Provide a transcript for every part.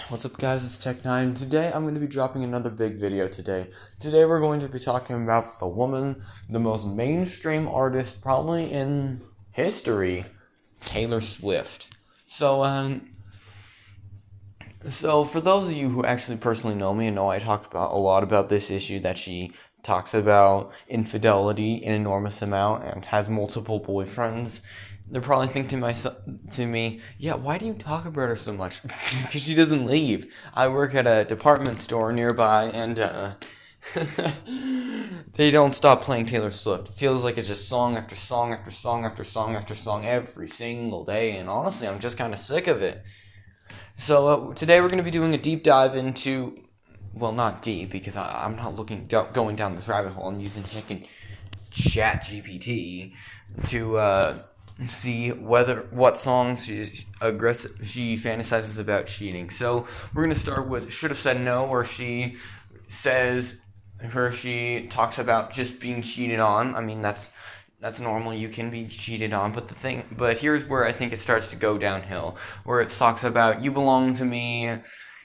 What's up guys, it's Tech9. Today I'm going to be dropping another big video today. Today we're going to be talking about the woman, the most mainstream artist probably in history, Taylor Swift. So for those of you who actually personally know me and know I talk about a lot about this issue that she talks about infidelity an enormous amount and has multiple boyfriends, they're probably thinking to me, yeah, why do you talk about her so much? Because she doesn't leave. I work at a department store nearby, and they don't stop playing Taylor Swift. It feels like it's just song after song after song after song after song every single day, and honestly, I'm just kind of sick of it. So today we're going to be doing a deep dive into, well, not deep, because I'm not going down this rabbit hole. I'm using heckin' ChatGPT to see what songs she fantasizes about cheating. So we're gonna start with "Should Have Said No," where she talks about just being cheated on. I mean, that's normal. You can be cheated on, but here's where I think it starts to go downhill. Where it talks about "You belong to me."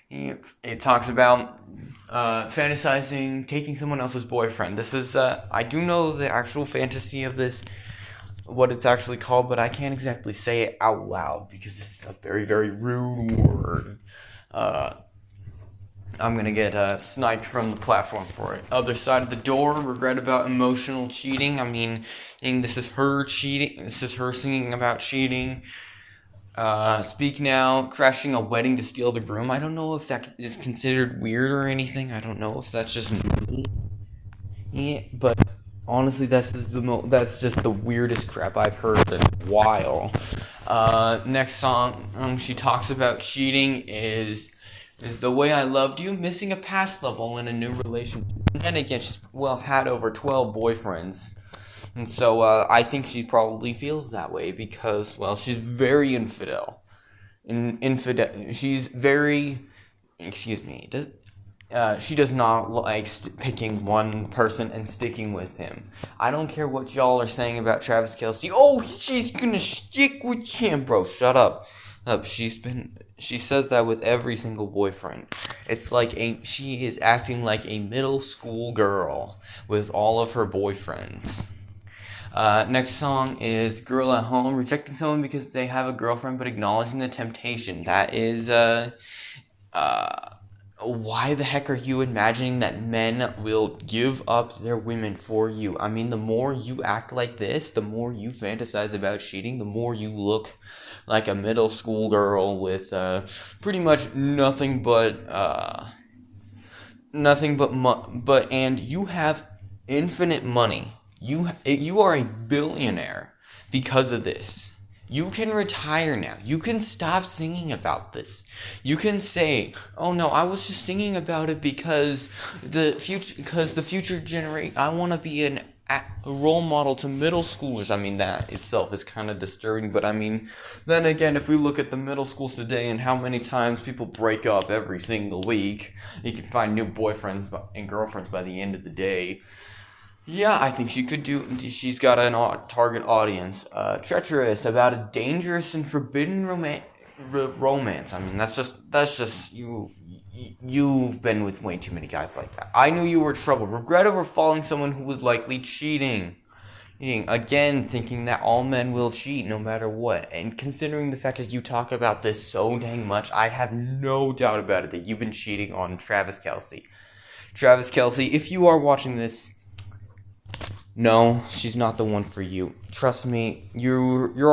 It talks about fantasizing taking someone else's boyfriend. This is I do know the actual fantasy of this, what it's actually called, but I can't exactly say it out loud because it's a very, very rude word. I'm gonna get sniped from the platform for it. Other side of the door, regret about emotional cheating. I mean, this is her cheating. This is her singing about cheating. Speak Now, crashing a wedding to steal the groom. I don't know if that is considered weird or anything. I don't know if that's just me. Yeah, but honestly, that's just the weirdest crap I've heard in a while. Next song she talks about cheating is "The Way I Loved You," missing a past love while in a new relationship. And then again, she's had over 12 boyfriends. And so I think she probably feels that way because, well, she's very infidel. She's very, she does not like picking one person and sticking with him. I don't care what y'all are saying about Travis Kelce. Oh, she's gonna stick with him, bro. Shut up. She says that with every single boyfriend. It's like she is acting like a middle school girl with all of her boyfriends. Next song is "Girl at Home," rejecting someone because they have a girlfriend but acknowledging the temptation. That is, why the heck are you imagining that men will give up their women for you? I mean, the more you act like this, the more you fantasize about cheating, the more you look like a middle school girl with, pretty much nothing but, and you have infinite money. You are a billionaire because of this. You can retire now. You can stop singing about this. You can say, "Oh no, I was just singing about it because the future generation. I want to be a role model to middle schoolers." I mean, that itself is kind of disturbing. But I mean, then again, if we look at the middle schools today and how many times people break up every single week, you can find new boyfriends and girlfriends by the end of the day. Yeah, I think she's got a target audience. Treacherous, about a dangerous and forbidden romance. I mean, that's just you've been with way too many guys like that. I knew you were trouble. Regret over following someone who was likely cheating. Again, thinking that all men will cheat no matter what. And considering the fact that you talk about this so dang much, I have no doubt about it that you've been cheating on Travis Kelce. Travis Kelce, if you are watching this, no, she's not the one for you. Trust me, if you're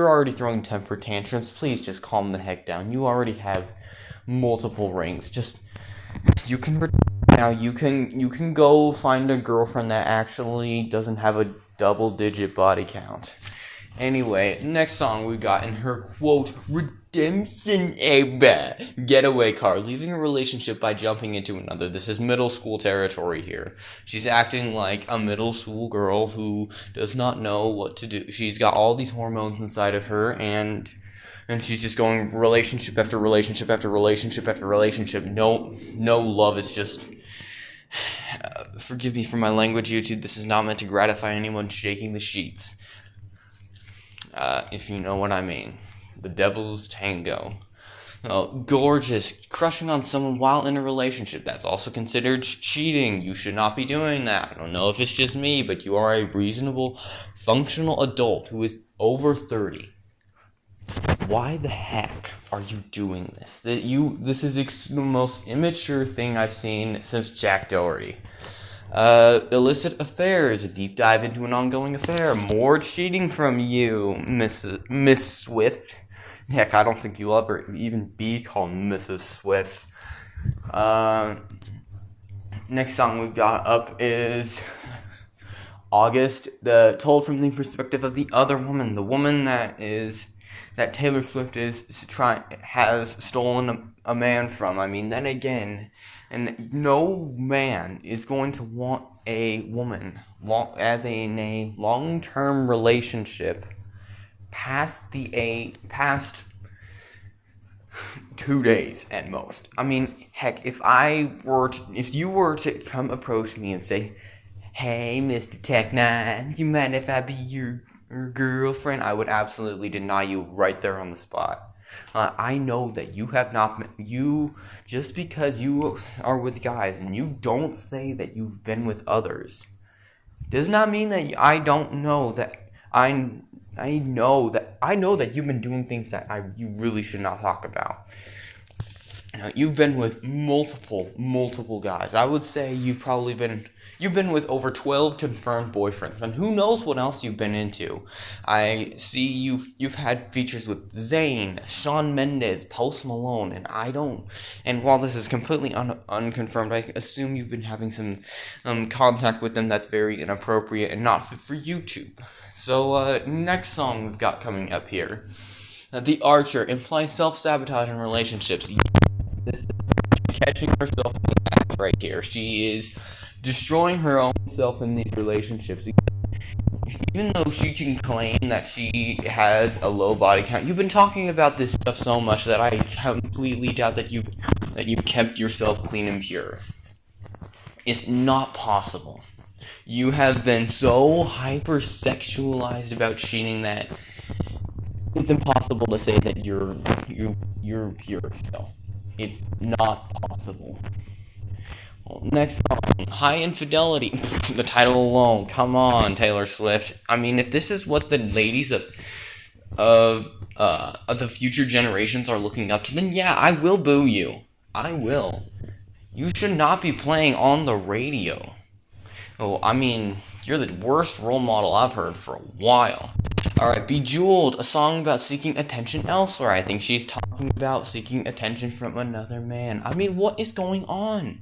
already throwing temper tantrums, please just calm the heck down. You already have multiple rings. You can go find a girlfriend that actually doesn't have a double-digit body count. Anyway, next song we got in her quote, "Redemption era, getaway car, leaving a relationship by jumping into another." This is middle school territory here. She's acting like a middle school girl who does not know what to do. She's got all these hormones inside of her, and she's just going relationship after relationship after relationship after relationship. No love is just... forgive me for my language, YouTube. This is not meant to gratify anyone shaking the sheets. If you know what I mean. The devil's tango. gorgeous, crushing on someone while in a relationship. That's also considered cheating. You should not be doing that. I don't know if it's just me, but you are a reasonable, functional adult who is over 30. Why the heck are you doing this? This is the most immature thing I've seen since Jack Doherty. Illicit affairs, a deep dive into an ongoing affair, more cheating from you, Miss Swift. Heck, I don't think you'll ever even be called Mrs. Swift. Next song we've got up is August, told from the perspective of the other woman, the woman that Taylor Swift has stolen a man from. I mean, then again, and no man is going to want a woman in a long-term relationship past 2 days at most. I mean, heck, if you were to come approach me and say, "Hey, Mr. Tech9, you mind if I be your girlfriend?" I would absolutely deny you right there on the spot. I know that you have not been, just because you are with guys and you don't say that you've been with others, does not mean that I don't know that I know that you've been doing things that you really should not talk about. You've been with multiple guys. I would say you've been with over 12 confirmed boyfriends, and who knows what else you've been into. I see you've had features with Zayn, Shawn Mendes, Post Malone, and while this is completely unconfirmed, I assume you've been having some contact with them that's very inappropriate and not fit for YouTube. So, next song we've got coming up here. The Archer implies self-sabotage in relationships. This is catching herself in the act right here. She is destroying her own self in these relationships. Even though she can claim that she has a low body count, you've been talking about this stuff so much that I completely doubt that you've kept yourself clean and pure. It's not possible. You have been so hypersexualized about cheating that it's impossible to say that you're pure still. It's not possible. Well, next song, High Infidelity. The title alone, come on, Taylor Swift. I mean, if this is what the ladies of the future generations are looking up to, then yeah, I will boo you. I will. You should not be playing on the radio. Oh, I mean, you're the worst role model I've heard for a while. Alright, Bejeweled, a song about seeking attention elsewhere. I think she's talking about seeking attention from another man. I mean, what is going on?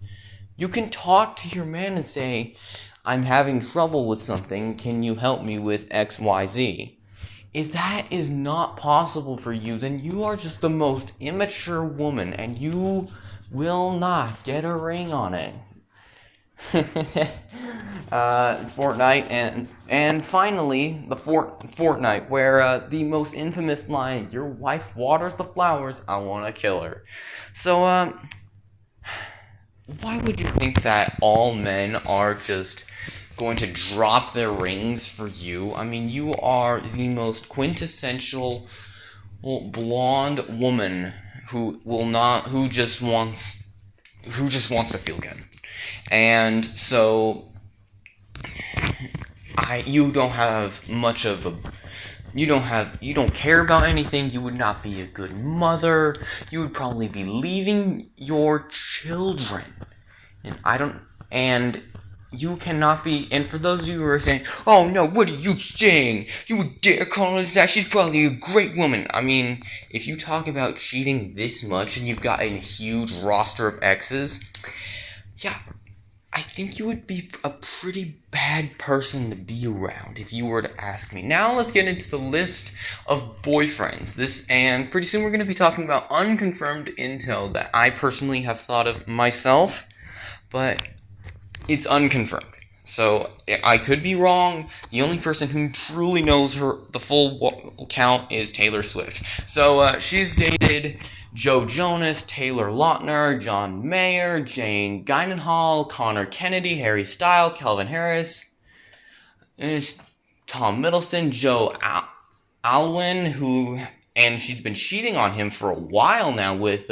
You can talk to your man and say, "I'm having trouble with something, can you help me with XYZ? If that is not possible for you, then you are just the most immature woman, and you will not get a ring on it. Fortnite, and finally, the Fortnite, where the most infamous line, "Your wife waters the flowers, I wanna kill her." So, why would you think that all men are just going to drop their rings for you? I mean, you are the most quintessential blonde woman who just wants to feel good. And so you don't care about anything. You would not be a good mother. You would probably be leaving your children. And you cannot be, and for those of you who are saying, "Oh no, what are you saying? You would dare call her that? She's probably a great woman." I mean, if you talk about cheating this much and you've got a huge roster of exes, yeah, I think you would be a pretty bad person to be around if you were to ask me. Now let's get into the list of boyfriends. And pretty soon we're going to be talking about unconfirmed intel that I personally have thought of myself, but it's unconfirmed. So I could be wrong. The only person who truly knows the full count is Taylor Swift. So she's dated Joe Jonas, Taylor Lautner, John Mayer, Jane Gyllenhaal, Connor Kennedy, Harry Styles, Calvin Harris, Tom Middleton, Joe Alwyn, who and she's been cheating on him for a while now with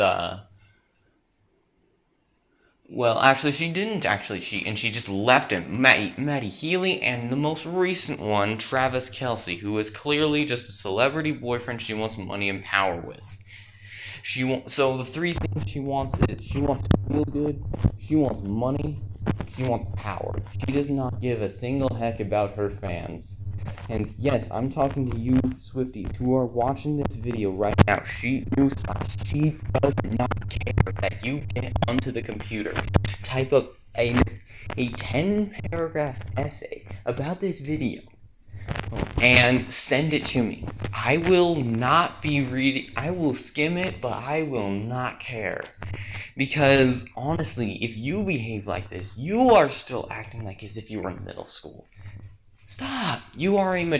well, actually, she didn't actually cheat, and she just left him. Maddie Healy, and the most recent one, Travis Kelce, who is clearly just a celebrity boyfriend she wants money and power with. So the three things she wants is she wants to feel good, she wants money, she wants power. She does not give a single heck about her fans. And yes, I'm talking to you Swifties who are watching this video right now. She does not care that you get onto the computer, type up a 10-paragraph essay about this video, and send it to me. I will not be reading, I will skim it, but I will not care. Because, honestly, if you behave like this, you are still acting like as if you were in middle school. Stop! You are an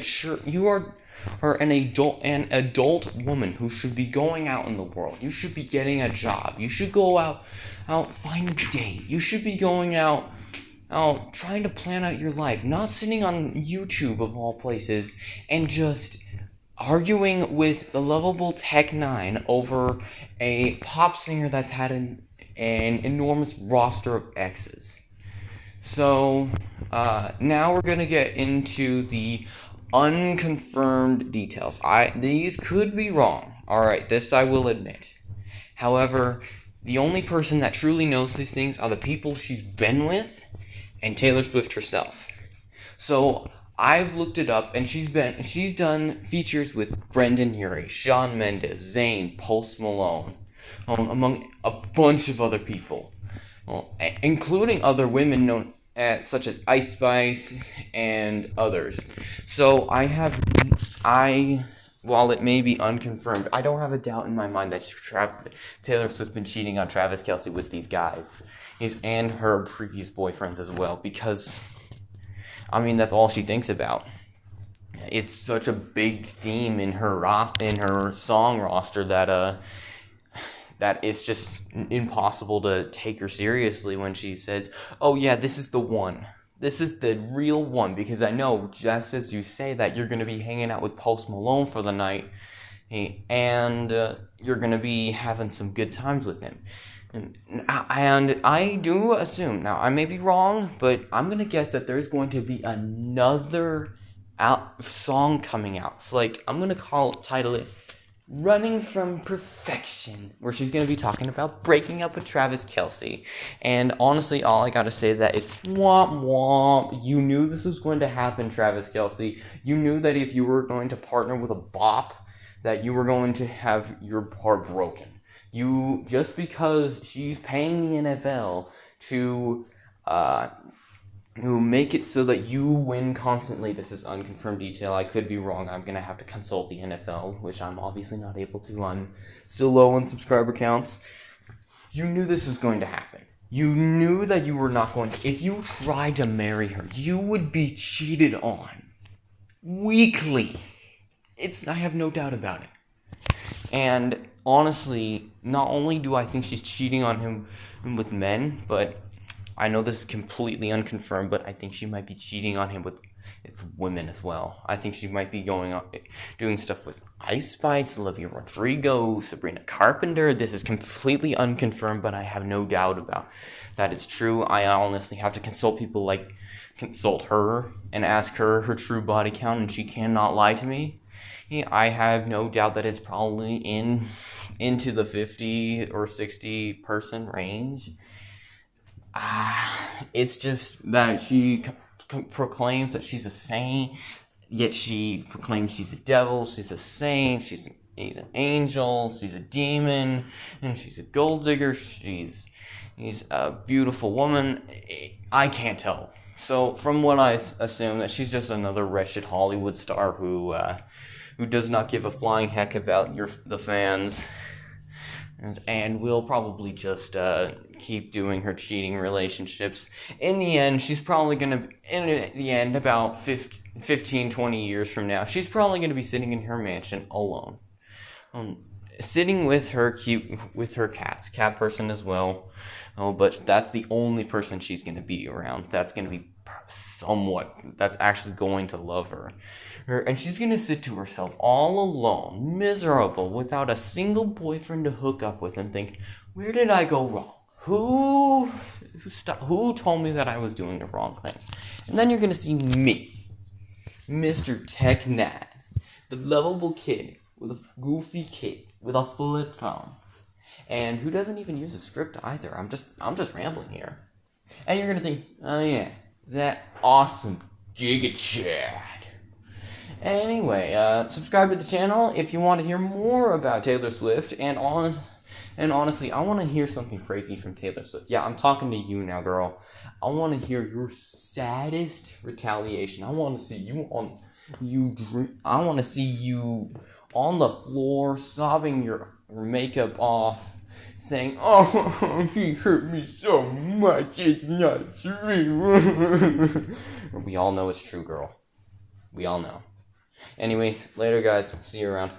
adult woman who should be going out in the world. You should be getting a job. You should go out find a date. You should be going out trying to plan out your life, not sitting on YouTube of all places and just arguing with the lovable Tech 9 over a pop singer that's had an enormous roster of exes. So, now we're gonna get into the unconfirmed details. These could be wrong. Alright, this I will admit. However, the only person that truly knows these things are the people she's been with and Taylor Swift herself. So, I've looked it up, and she's done features with Brendan Urie, Shawn Mendes, Zayn, Post Malone, among a bunch of other people. Including other women known such as Ice Spice and others. So while it may be unconfirmed, I don't have a doubt in my mind that Taylor Swift's been cheating on Travis Kelce with these guys, and her previous boyfriends as well, because, I mean, that's all she thinks about. It's such a big theme in her song roster that it's just impossible to take her seriously when she says, oh yeah, this is the one. This is the real one, because I know just as you say that, you're going to be hanging out with Post Malone for the night, and you're going to be having some good times with him. And I do assume, now I may be wrong, but I'm going to guess that there's going to be another song coming out. So I'm going to title it Running from Perfection, where she's going to be talking about breaking up with Travis Kelce. And honestly, all I got to say to that is, womp womp. You knew this was going to happen, Travis Kelce. You knew that if you were going to partner with a bop, that you were going to have your heart broken. Just because she's paying the NFL to make it so that you win constantly. This is unconfirmed detail. I could be wrong. I'm going to have to consult the NFL, which I'm obviously not able to. I'm still low on subscriber counts. You knew this was going to happen. You knew that you were not going to. If you tried to marry her, you would be cheated on. Weekly. I have no doubt about it. And honestly, not only do I think she's cheating on him with men, but I know this is completely unconfirmed, but I think she might be cheating on him with women as well. I think she might be doing stuff with Ice Spice, Olivia Rodrigo, Sabrina Carpenter. This is completely unconfirmed, but I have no doubt about that it's true. I honestly have to consult her and ask her true body count, and she cannot lie to me. I have no doubt that it's probably into the 50 or 60 person range. It's just that she proclaims that she's a saint, yet she proclaims she's a devil. She's a saint, she's an angel, she's a demon, and she's a gold digger. She's a beautiful woman. I can't tell. So from what I assume, that she's just another wretched Hollywood star who does not give a flying heck about the fans. And will probably just keep doing her cheating relationships. In the end, she's probably going to, about 15, 20 years from now, she's probably going to be sitting in her mansion alone. Sitting with her cats, cat person as well. But that's the only person she's going to be around. That's going to be that's actually going to love her. and she's gonna sit to herself all alone, miserable, without a single boyfriend to hook up with, and think, where did I go wrong? Who told me that I was doing the wrong thing? And then you're gonna see me, Mr. Tech Nat, the lovable kid with a goofy kid with a flip phone, and who doesn't even use a script either. I'm just rambling here. And you're gonna think, oh yeah, that awesome Giga Chad. Anyway, subscribe to the channel if you want to hear more about Taylor Swift, and honestly, I want to hear something crazy from Taylor Swift. Yeah, I'm talking to you now, girl. I want to hear your saddest retaliation. I want to see you I want to see you on the floor, sobbing your makeup off, saying, "Oh, he hurt me so much, it's not true." We all know it's true, girl. We all know. Anyways, later, guys. See you around.